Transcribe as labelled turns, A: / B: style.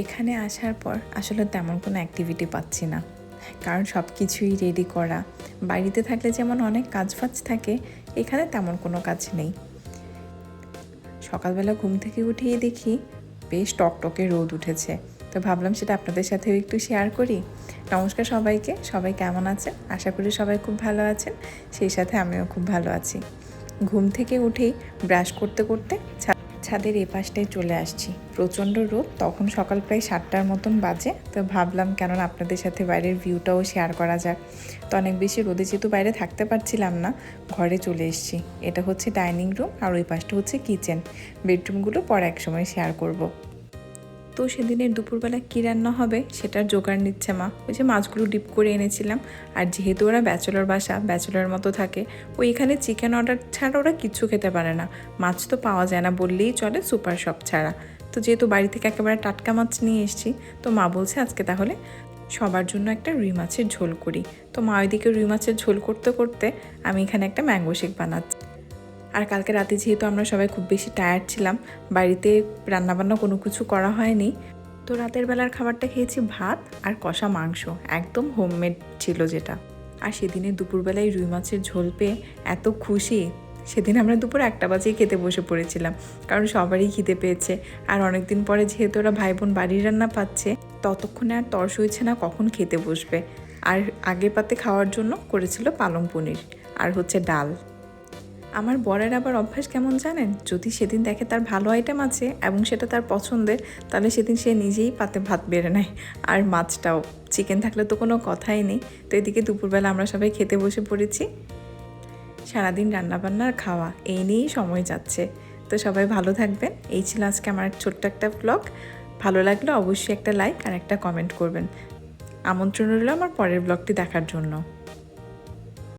A: এখানে আসার পর আসলে তেমন কোনো অ্যাক্টিভিটি পাচ্ছি না, কারণ সব কিছুই রেডি করা। বাড়িতে থাকলে যেমন অনেক কাজ ফাজ থাকে, এখানে তেমন কোনো কাজ নেই। সকালবেলা ঘুম থেকে উঠেই দেখি বেশ টকটকে রোদ উঠেছে, তো ভাবলাম সেটা আপনাদের সাথেও একটু শেয়ার করি। নমস্কার সবাইকে, সবাই কেমন আছেন? আশা করি সবাই খুব ভালো আছেন, সেই সাথে আমিও খুব ভালো আছি। ঘুম থেকে উঠেই ব্রাশ করতে করতে ছাদের এপাশটায় চলে আসছি। প্রচণ্ড রোদ, তখন সকাল প্রায় 7টার মতন বাজে। তো ভাবলাম কেননা আপনাদের সাথে বাইরের ভিউটাও শেয়ার করা যাক। তো অনেক বেশি রোদে যেহেতু বাইরে থাকতে পারছিলাম না, ঘরে চলে এসেছি। এটা হচ্ছে ডাইনিং রুম আর ওই পাশটা হচ্ছে কিচেন। বেডরুমগুলো পরে এক সময় শেয়ার করব। তো সেদিনের দুপুরবেলা কী রান্না হবে সেটার জোগাড় নিচ্ছে মা। ওই যে মাছগুলো ডিপ করে এনেছিলাম, আর যেহেতু ওরা ব্যাচেলর বাসা, ব্যাচেলর মতো থাকে, ওইখানে চিকেন অর্ডার ছাড়া ওরা কিচ্ছু খেতে পারে না। মাছ তো পাওয়া যায় না বললেই চলে, সুপার শপ ছাড়া। তো যেহেতু বাড়ি থেকে একেবারে টাটকা মাছ নিয়ে এসেছি, তো মা বলছে আজকে তাহলে সবার জন্য একটা রুই মাছের ঝোল করি। তো মা ওইদিকে রুই মাছের ঝোল করতে করতে আমি এখানে একটা ম্যাঙ্গো শেক বানাচ্ছি। আর কালকে রাতে যেহেতু আমরা সবাই খুব বেশি টায়ার্ড ছিলাম, বাড়িতে রান্নাবান্না কোনো কিছু করা হয়নি, তো রাতের বেলার খাবারটা খেয়েছি ভাত আর কষা মাংস, একদম হোমমেড ছিল যেটা। আর সেদিনের দুপুরবেলায় রুই মাছের ঝোল পেয়ে এত খুশি, সেদিন আমরা দুপুর 1টা বাজেই খেতে বসে পড়েছিলাম, কারণ সবারই খিদে পেয়েছে। আর অনেকদিন পরে যেহেতু ওরা ভাই বোন বাড়ির রান্না পাচ্ছে, ততক্ষণে আর তর্স হয়েছে না কখন খেতে বসবে। আর আগে পাতে খাওয়ার জন্য করেছিল পালং পনির আর হচ্ছে ডাল। আমার বরের আবার অভ্যাস কেমন জানেন, যদি সেদিন দেখে তার ভালো আইটেম আছে এবং সেটা তার পছন্দের, তাহলে সেদিন সে নিজেই পাতে ভাত বেড়ে নেয়। আর মাছটাও, চিকেন থাকলে তো কোনো কথাই নেই। তো এদিকে দুপুরবেলা আমরা সবাই খেতে বসে পড়েছি। সারাদিন রান্নাবান্নার খাওয়া এই নিয়েই সময় যাচ্ছে। তো সবাই ভালো থাকবেন। এই ছিল আজকে আমার ছোট্ট একটা ব্লগ। ভালো লাগলে অবশ্যই একটা লাইক আর একটা কমেন্ট করবেন। আমন্ত্রণ রইল আমার পরের ব্লগটি দেখার জন্য।